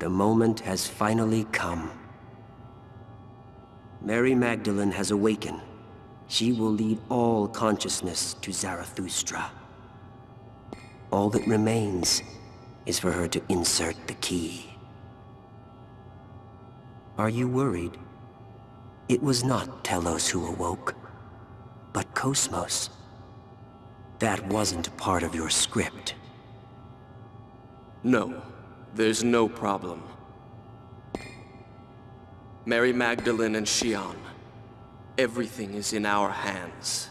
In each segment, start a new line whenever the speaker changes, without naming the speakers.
The moment has finally come. Mary Magdalene has awakened. She will lead all consciousness to Zarathustra. All that remains is for her to insert the key. Are you worried? It was not Telos who awoke, but Cosmos. That wasn't part of your script.
No, there's no problem. Mary Magdalene and Xion, everything is in our hands.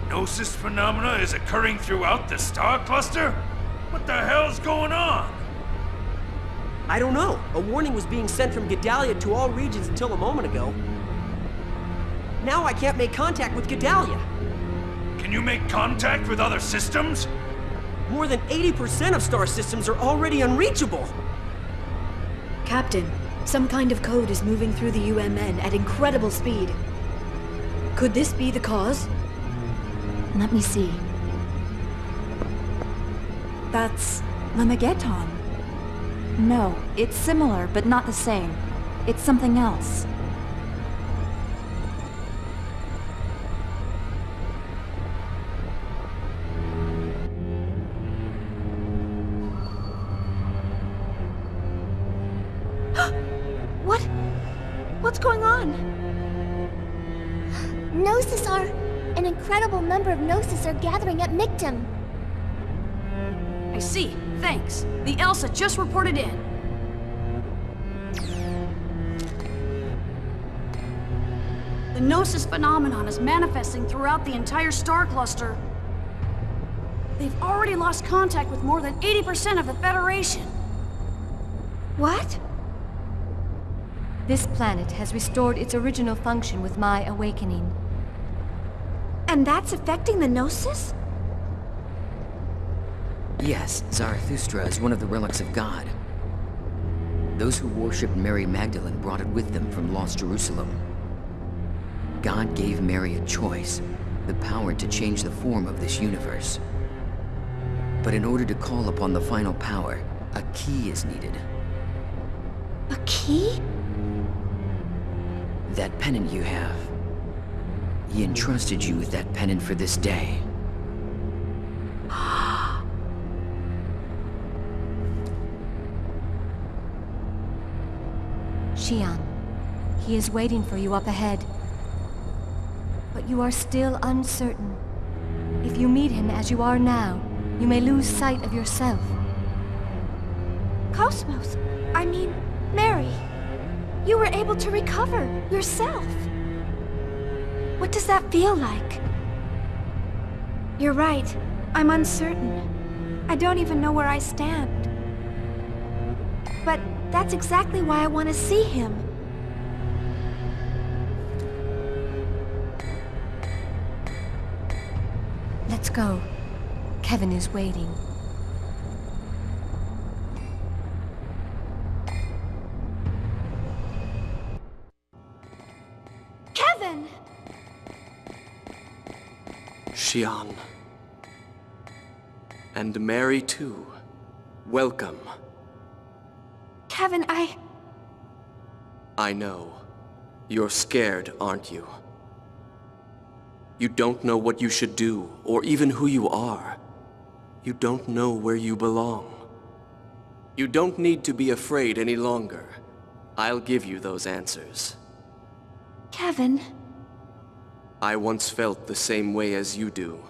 Gnosis phenomena is occurring throughout the star cluster? What the hell's going on?
I don't know. A warning was being sent from Gedalia to all regions until a moment ago. Now I can't make contact with Gedalia.
Can you make contact with other systems?
More than 80% of star systems are already unreachable.
Captain, some kind of code is moving through the UMN at incredible speed. Could this be the cause?
Let me see. That's Lemegeton. No, it's similar, but not the same. It's something else.
What? What's going on?
Gnosis are... An incredible number of Gnosis are gathering at Mictum.
I see. Thanks. The Elsa just reported in. The Gnosis phenomenon is manifesting throughout the entire star cluster. They've already lost contact with more than 80% of the Federation.
What?
This planet has restored its original function with my awakening.
And that's affecting the Gnosis?
Yes, Zarathustra is one of the relics of God. Those who worshipped Mary Magdalene brought it with them from Lost Jerusalem. God gave Mary a choice, the power to change the form of this universe. But in order to call upon the final power, a key is needed.
A key?
That pennant you have. He entrusted you with that pennant for this day.
Xion, he is waiting for you up ahead. But you are still uncertain. If you meet him as you are now, you may lose sight of yourself.
Cosmos, I mean, Mary. You were able to recover yourself. What does that feel like? You're right. I'm uncertain. I don't even know where I stand. But that's exactly why I want to see him.
Let's go. Kevin is waiting.
Kevin!
Xion. And Mary too. Welcome.
Kevin,
I know. You're scared, aren't you? You don't know what you should do, or even who you are. You don't know where you belong. You don't need to be afraid any longer. I'll give you those answers.
Kevin...
I once felt the same way as you do.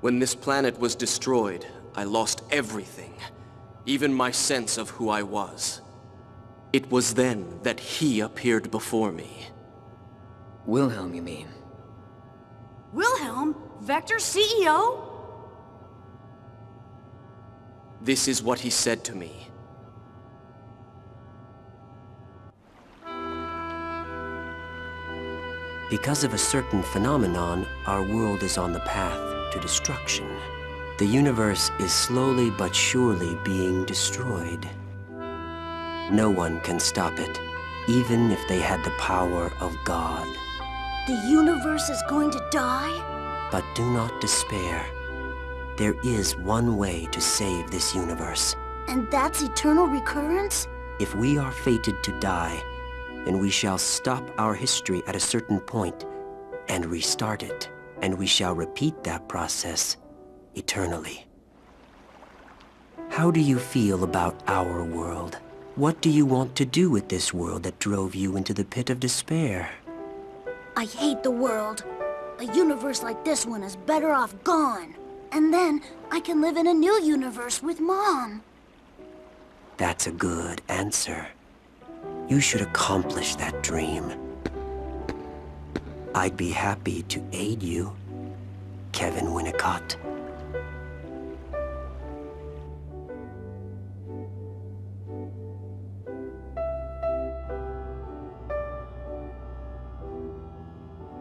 When this planet was destroyed, I lost everything, even my sense of who I was. It was then that he appeared before me.
Wilhelm, you mean?
Wilhelm? Vector's CEO?
This is what he said to me.
Because of a certain phenomenon, our world is on the path to destruction. The universe is slowly but surely being destroyed. No one can stop it, even if they had the power of God.
The universe is going to die?
But do not despair. There is one way to save this universe.
And that's eternal recurrence?
If we are fated to die, then we shall stop our history at a certain point and restart it. And we shall repeat that process eternally. How do you feel about our world? What do you want to do with this world that drove you into the pit of despair?
I hate the world. A universe like this one is better off gone. And then I can live in a new universe with Mom.
That's a good answer. You should accomplish that dream. I'd be happy to aid you, Kevin Winnicott.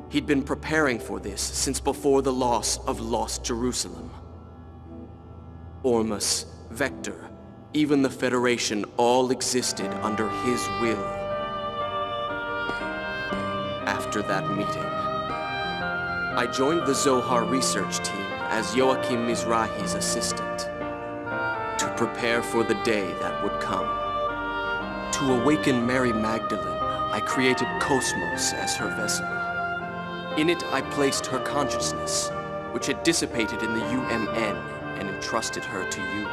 He'd been preparing for this since before the loss of Lost Jerusalem. Ormus, Vector, even the Federation all existed under his will. After that meeting, I joined the Zohar research team as Joachim Mizrahi's assistant to prepare for the day that would come. To awaken Mary Magdalene, I created Cosmos as her vessel. In it, I placed her consciousness, which had dissipated in the UMN, and entrusted her to you.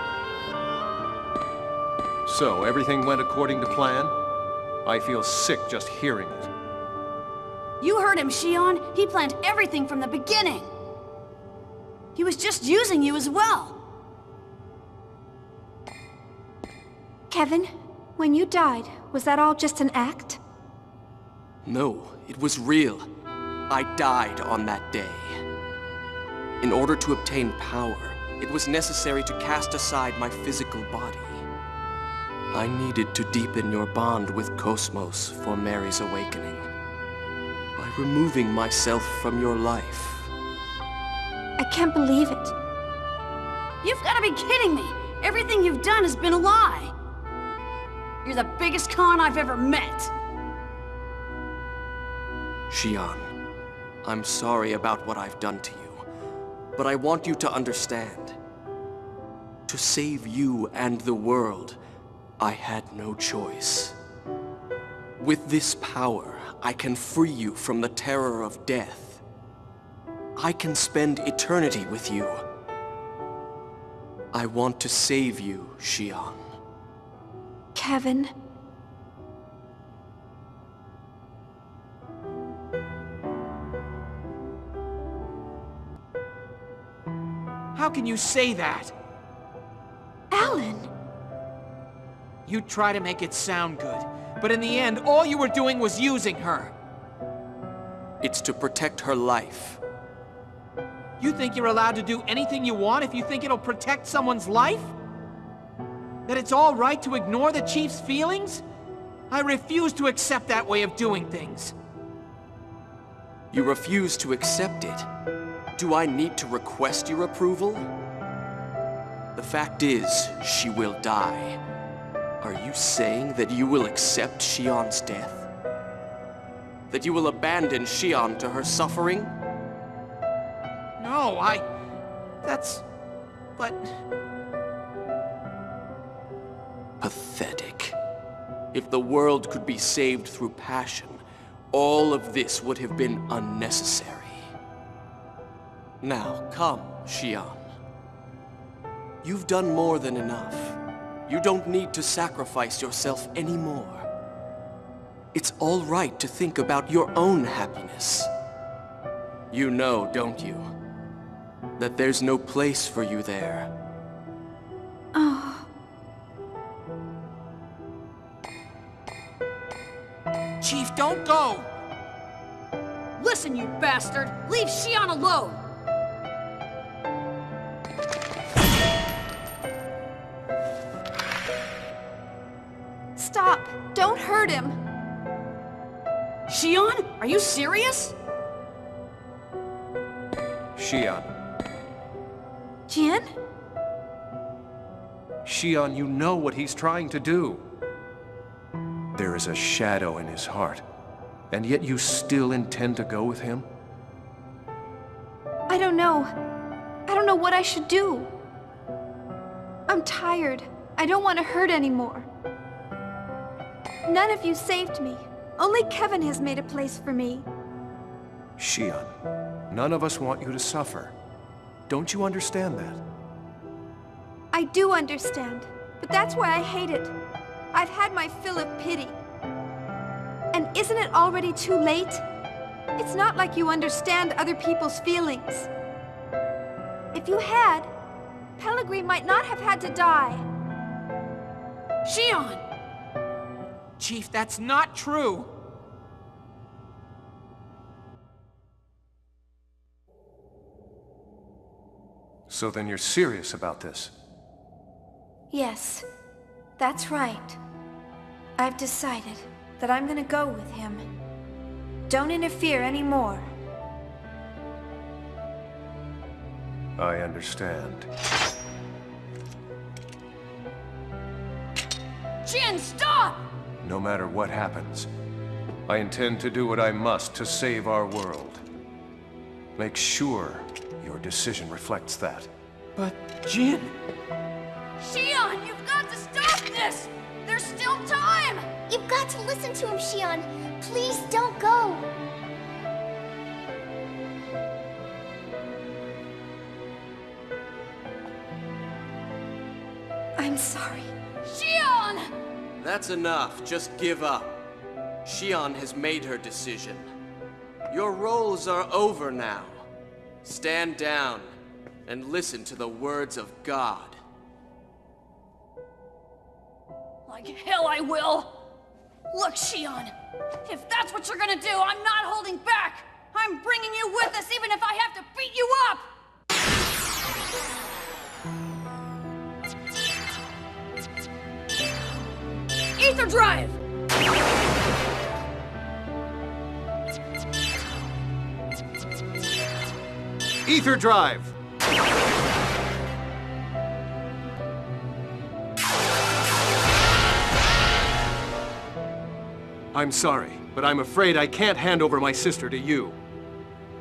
So, everything went according to plan? I feel sick just hearing it.
You heard him, Shion. He planned everything from the beginning. He was just using you as well.
Kevin, when you died, was that all just an act?
No, it was real. I died on that day. In order to obtain power, it was necessary to cast aside my physical body. I needed to deepen your bond with Cosmos for Mary's awakening. By removing myself from your life.
I can't believe it.
You've got to be kidding me! Everything you've done has been a lie! You're the biggest con I've ever met!
Shion, I'm sorry about what I've done to you, but I want you to understand. To save you and the world, I had no choice. With this power, I can free you from the terror of death. I can spend eternity with you. I want to save you, Shion.
Kevin.
How can you say that?
Alan!
You try to make it sound good, but in the end, all you were doing was using her.
It's to protect her life.
You think you're allowed to do anything you want if you think it'll protect someone's life? That it's all right to ignore the Chief's feelings? I refuse to accept that way of doing things.
You refuse to accept it? Do I need to request your approval? The fact is, she will die. Are you saying that you will accept Shion's death? That you will abandon Shion to her suffering?
No, but...
Pathetic. If the world could be saved through passion, all of this would have been unnecessary. Now, come, Shion. You've done more than enough. You don't need to sacrifice yourself anymore. It's all right to think about your own happiness. You know, don't you, that there's no place for you there.
Chief, don't go!
Listen, you bastard! Leave Xion alone!
Stop! Don't hurt him!
Xion? Are you serious?
Xion.
Jin?
Xion, you know what he's trying to do. There is a shadow in his heart, and yet you still intend to go with him?
I don't know. I don't know what I should do. I'm tired. I don't want to hurt anymore. None of you saved me. Only Kevin has made a place for me.
Xion, none of us want you to suffer. Don't you understand that?
I do understand, but that's why I hate it. I've had my fill of pity. And isn't it already too late? It's not like you understand other people's feelings. If you had, Pellegrini might not have had to die.
Xion!
Chief, that's not true!
So then you're serious about this?
Yes, that's right. I've decided that I'm gonna go with him. Don't interfere anymore.
I understand.
Jin, stop!
No matter what happens, I intend to do what I must to save our world. Make sure your decision reflects that.
But, Jin...
Xion, you've got to stop this! There's still time!
You've got to listen to him, Xion. Please don't go.
I'm sorry.
Xion!
That's enough. Just give up. Xion has made her decision. Your roles are over now. Stand down and listen to the words of God.
Like hell I will! Look, Xion, if that's what you're gonna do, I'm not holding back! I'm bringing you with us even if I have to beat you up! Ether Drive!
Ether Drive! I'm sorry, but I'm afraid I can't hand over my sister to you.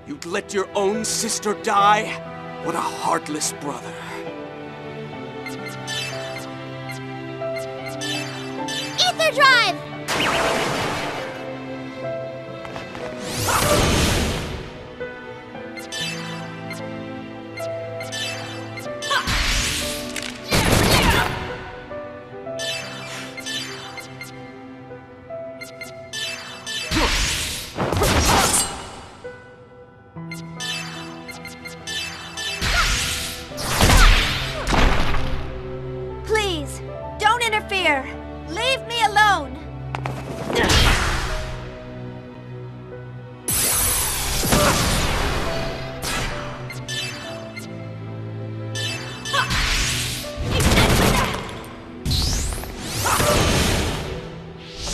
You'd let your own sister die? What a heartless brother.
Ether Drive!
Please, don't interfere. Leave me alone.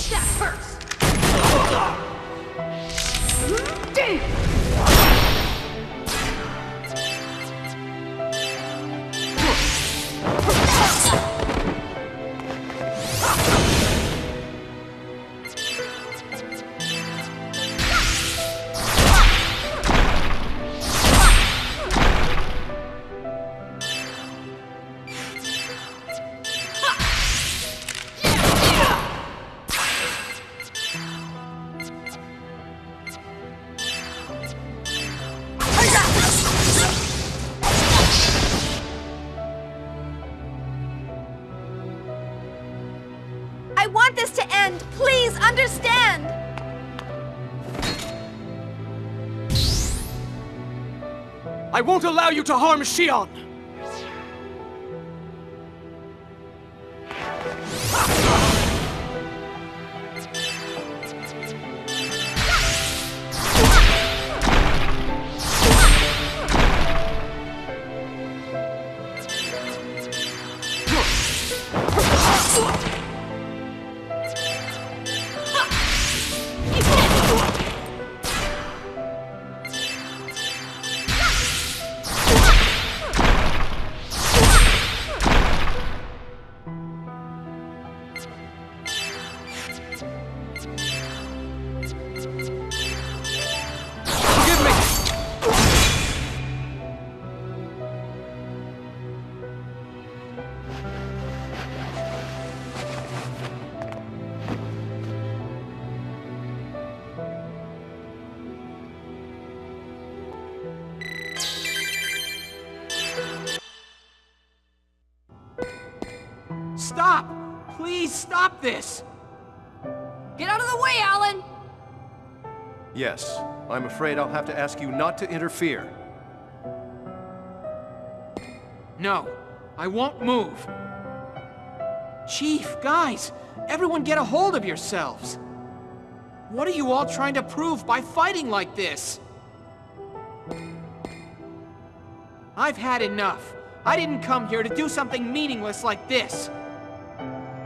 That hurts!
I want this to end. Please understand.
I won't allow you to harm Xion!
Stop! Please stop this!
Get out of the way, Alan!
Yes, I'm afraid I'll have to ask you not to interfere.
No, I won't move. Chief, guys, everyone get a hold of yourselves. What are you all trying to prove by fighting like this? I've had enough. I didn't come here to do something meaningless like this.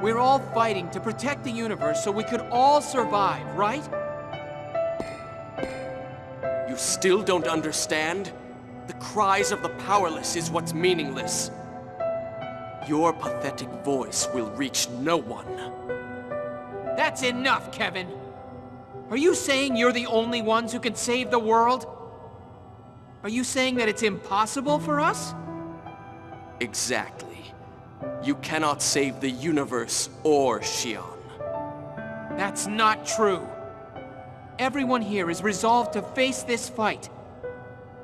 We're all fighting to protect the universe so we could all survive, right?
You still don't understand? The cries of the powerless is what's meaningless. Your pathetic voice will reach no one.
That's enough, Kevin. Are you saying you're the only ones who can save the world? Are you saying that it's impossible for us?
Exactly. You cannot save the universe or Xion.
That's not true. Everyone here is resolved to face this fight.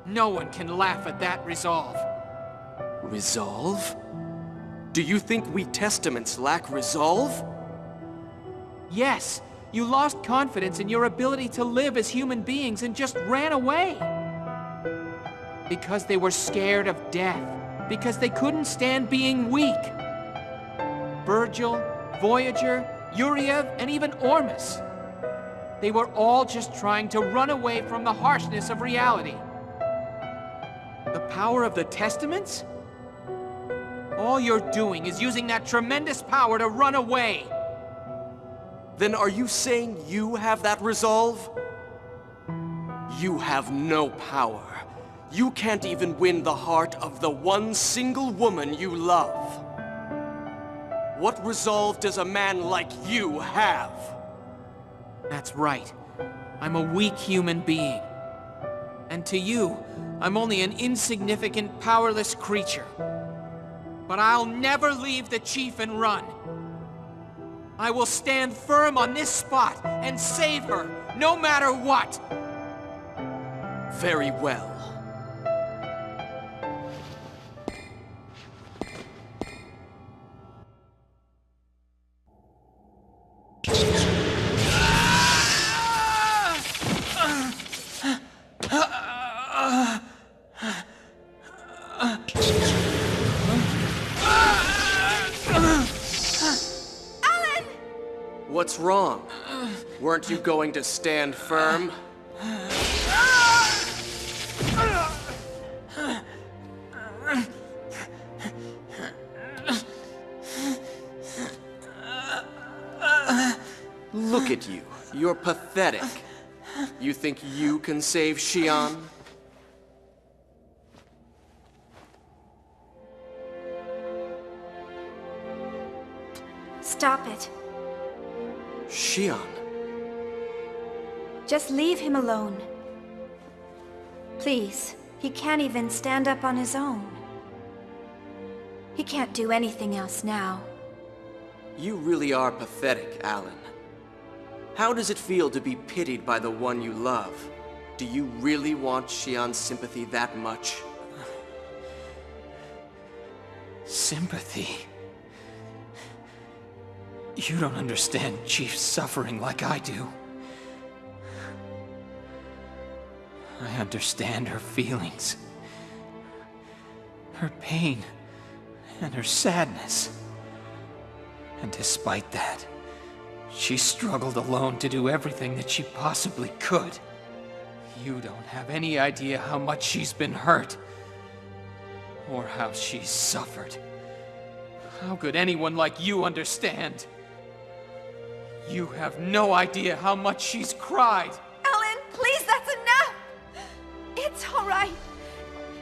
No one can laugh at that resolve.
Resolve? Do you think we Testaments lack resolve?
Yes, you lost confidence in your ability to live as human beings and just ran away. Because they were scared of death. Because they couldn't stand being weak. Virgil, Voyager, Yuriev, and even Ormus. They were all just trying to run away from the harshness of reality. The power of the Testaments? All you're doing is using that tremendous power to run away.
Then are you saying you have that resolve? You have no power. You can't even win the heart of the one single woman you love. What resolve does a man like you have?
That's right. I'm a weak human being. And to you, I'm only an insignificant, powerless creature. But I'll never leave the Chief and run. I will stand firm on this spot and save her, no matter what.
Very well. What's wrong? Weren't you going to stand firm? Look at you. You're pathetic. You think you can save Xion?
Stop it.
Xion.
Just leave him alone. Please. He can't even stand up on his own. He can't do anything else now.
You really are pathetic, Alan. How does it feel to be pitied by the one you love? Do you really want Xion's sympathy that much?
Sympathy? You don't understand Chief's suffering like I do. I understand her feelings, her pain, and her sadness. And despite that, she struggled alone to do everything that she possibly could. You don't have any idea how much she's been hurt, or how she's suffered. How could anyone like you understand? You have no idea how much she's cried.
Alan, please, that's enough! It's all right.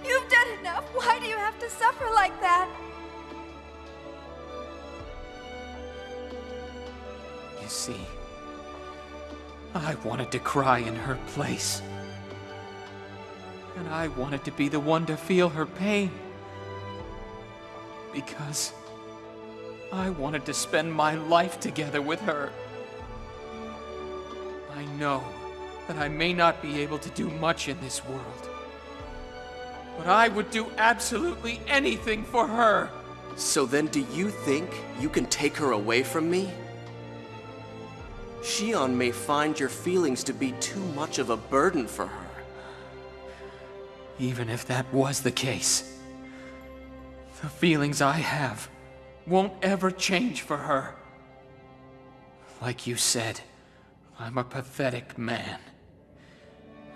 You've done enough. Why do you have to suffer like that?
You see, I wanted to cry in her place. And I wanted to be the one to feel her pain. Because I wanted to spend my life together with her. I know that I may not be able to do much in this world. But I would do absolutely anything for her.
So then do you think you can take her away from me? Xion may find your feelings to be too much of a burden for her.
Even if that was the case, the feelings I have won't ever change for her. Like you said, I'm a pathetic man.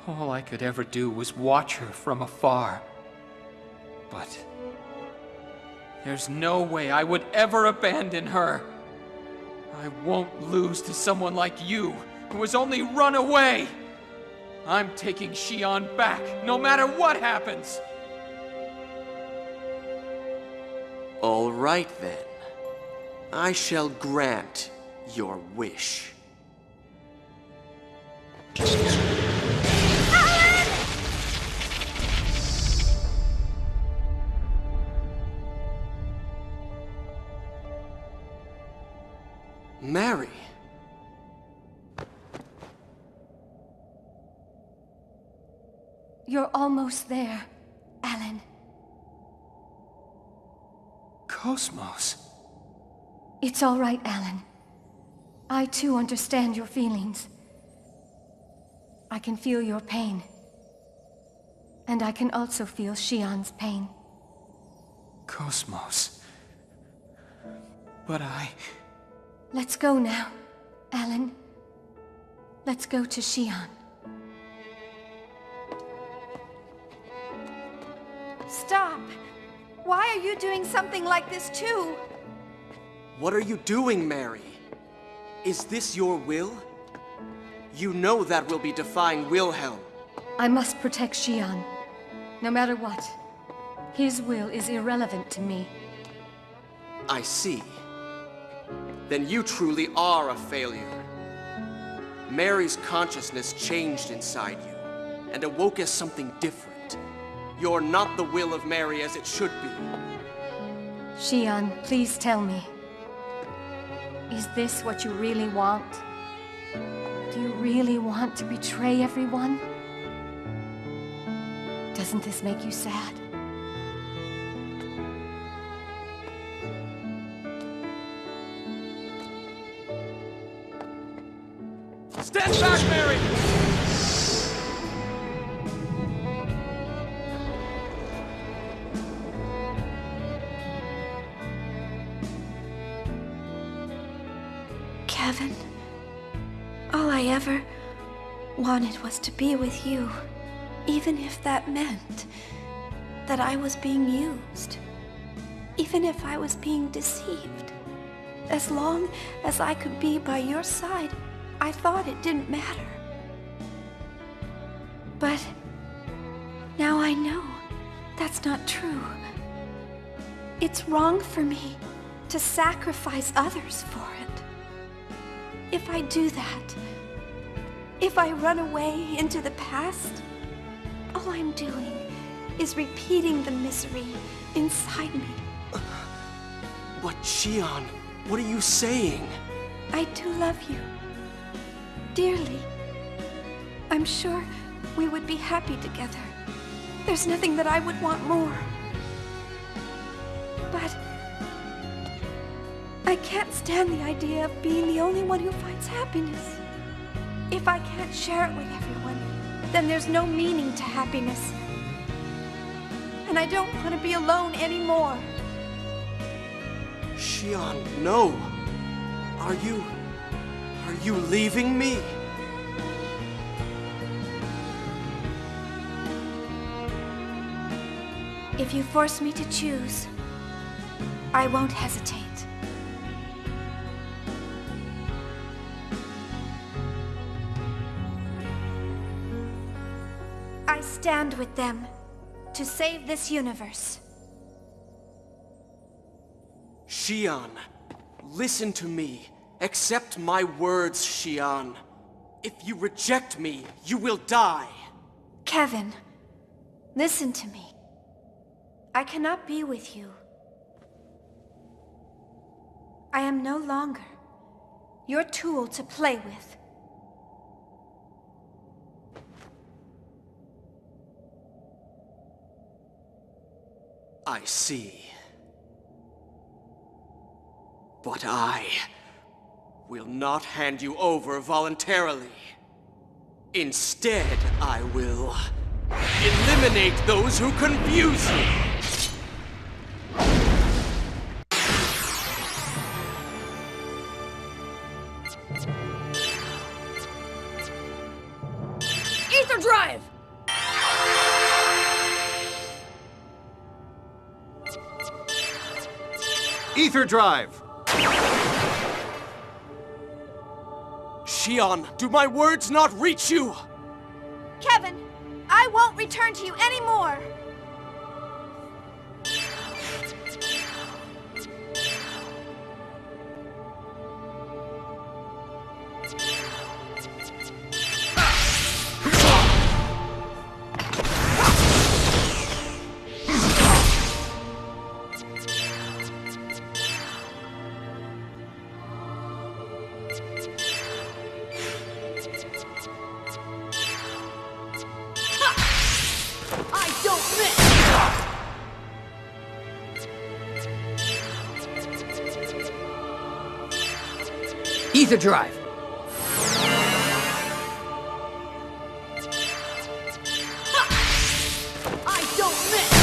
All I could ever do was watch her from afar. But there's no way I would ever abandon her. I won't lose to someone like you, who has only run away. I'm taking Xion back, no matter what happens.
All right then. I shall grant your wish. Mary.
You're almost there, Alan.
Cosmos.
It's all right, Alan. I too understand your feelings. I can feel your pain. And I can also feel Xion's pain.
Cosmos. But
Let's go now, Alan. Let's go to Xion.
Stop! Why are you doing something like this too?
What are you doing, Mary? Is this your will? You know that will be defying Wilhelm.
I must protect Xion, no matter what. His will is irrelevant to me.
I see. Then you truly are a failure. Mary's consciousness changed inside you, and awoke as something different. You're not the will of Mary as it should be.
Xion, please tell me. Is this what you really want? Do you really want to betray everyone? Doesn't this make you sad?
stand back, Mary!
Kevin, all I ever wanted was to be with you, even if that meant that I was being used, even if I was being deceived. As long as I could be by your side, I thought it didn't matter. But now I know that's not true. It's wrong for me to sacrifice others for it. If I do that, if I run away into the past, all I'm doing is repeating the misery inside me.
But Xion, what are you saying?
I do love you. Dearly. I'm sure we would be happy together. There's nothing that I would want more. But I can't stand the idea of being the only one who finds happiness. If I can't share it with everyone, then there's no meaning to happiness. And I don't want to be alone anymore.
Xion, no. Are you leaving me?
If you force me to choose, I won't hesitate. I stand with them to save this universe.
Xion, listen to me. Accept my words, Xion. If you reject me, you will die.
Kevin, listen to me. I cannot be with you. I am no longer your tool to play with.
I see. But I will not hand you over voluntarily. Instead, I will eliminate those who confuse you.
Ether drive!
Ether drive!
Shion, do my words not reach you?
Kevin, I won't return to you anymore.
Ether drive!
I don't miss!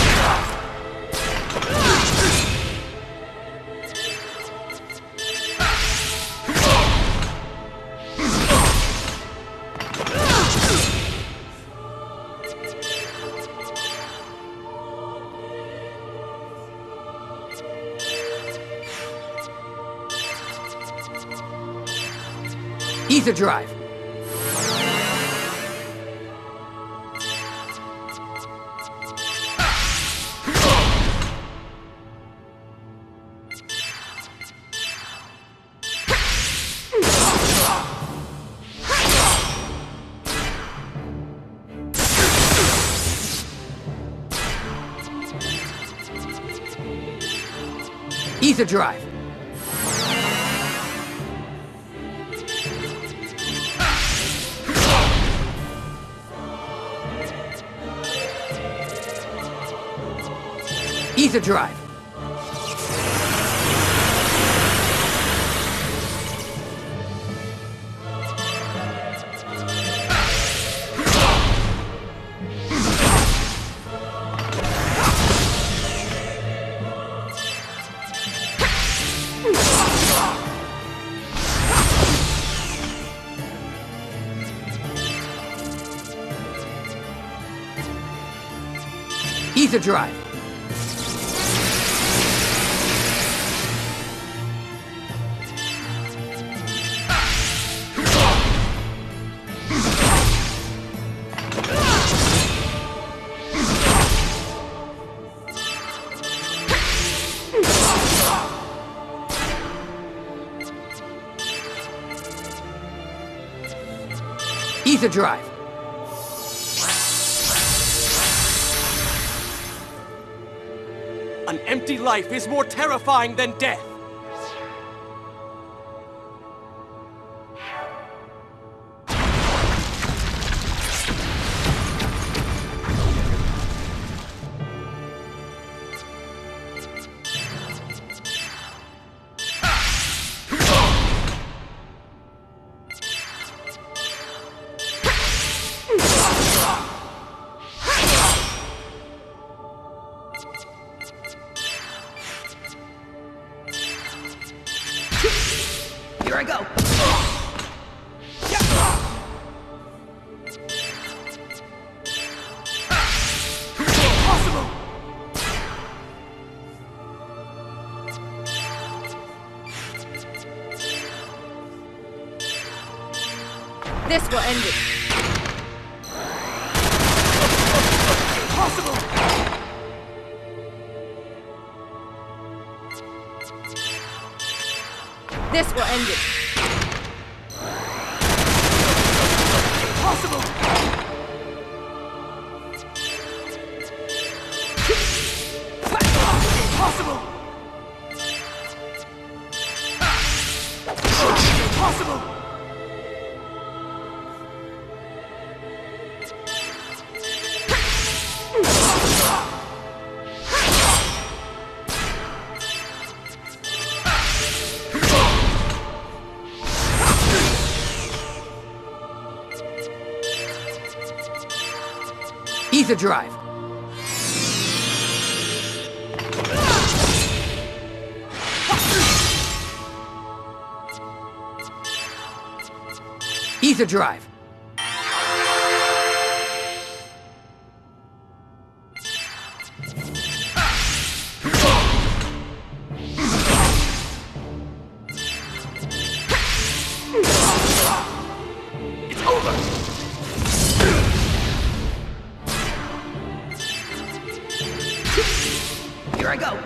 Ether drive! Ether drive! Ether drive! Ether drive! Ether drive!
An empty life is more terrifying than death.
Here I go!
This will end it.
Impossible!
This will end it.
Impossible! Impossible! Impossible!
Ether drive! Ether drive!
It's over!
Here I go!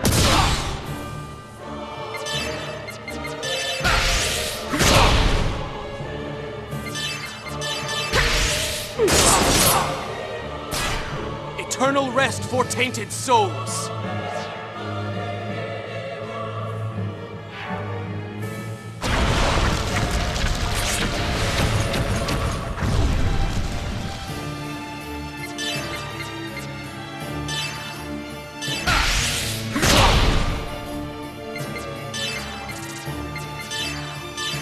Eternal rest for tainted souls!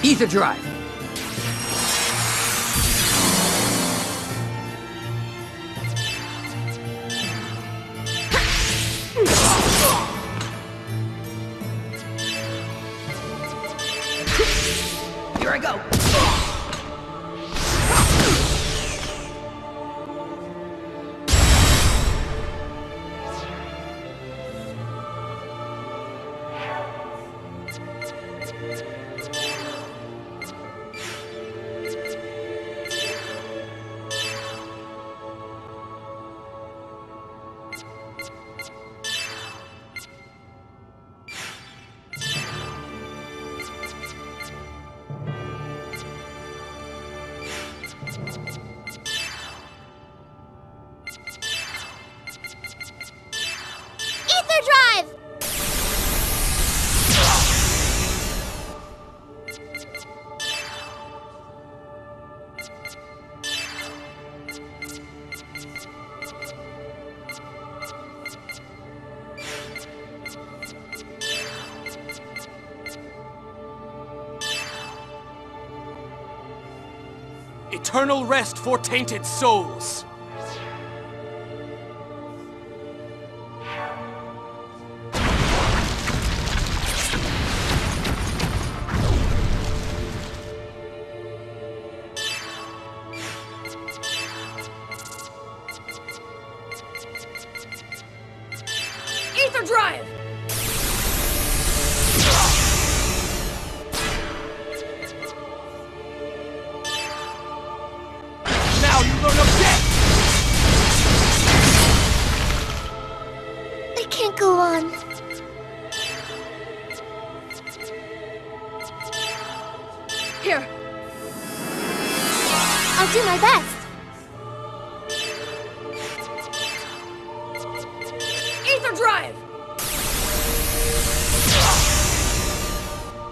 Ether drive! Here I go!
Ether drive!
Eternal rest for tainted souls!
Ether drive!
Now you learn of death!
I can't go on.
Here,
I'll do my best.
Ether drive!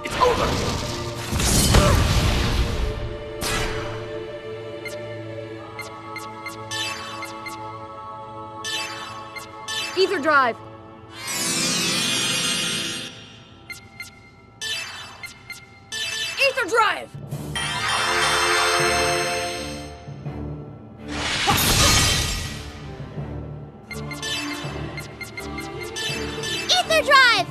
It's over!
Ether drive! Ether drive!
Ether drive!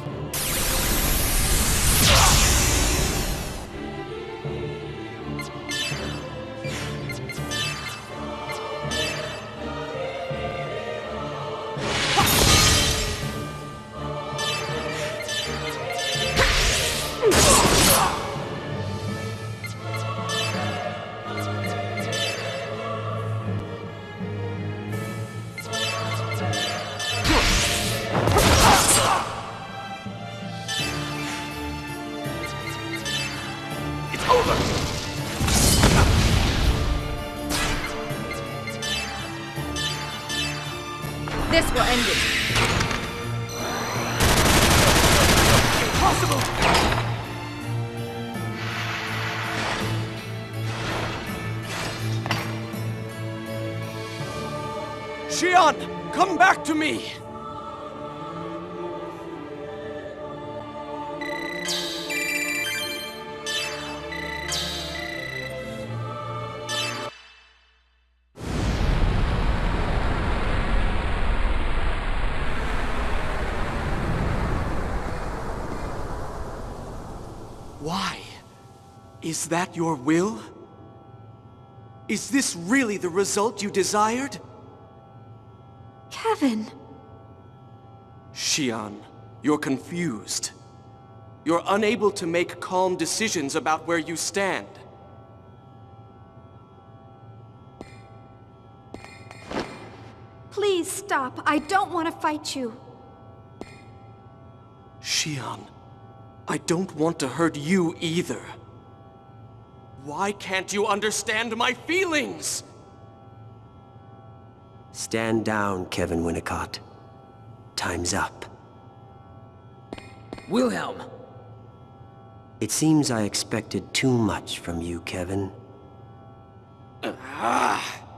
It's over!
This will end it.
Impossible!
Xian, come back to me! Why? Is that your will? Is this really the result you desired?
Kevin.
Xian, you're confused. You're unable to make calm decisions about where you stand.
Please stop. I don't want to fight you.
Xian, I don't want to hurt you either. Why can't you understand my feelings?
Stand down, Kevin Winnicott. Time's up.
Wilhelm!
It seems I expected too much from you, Kevin.
Ah!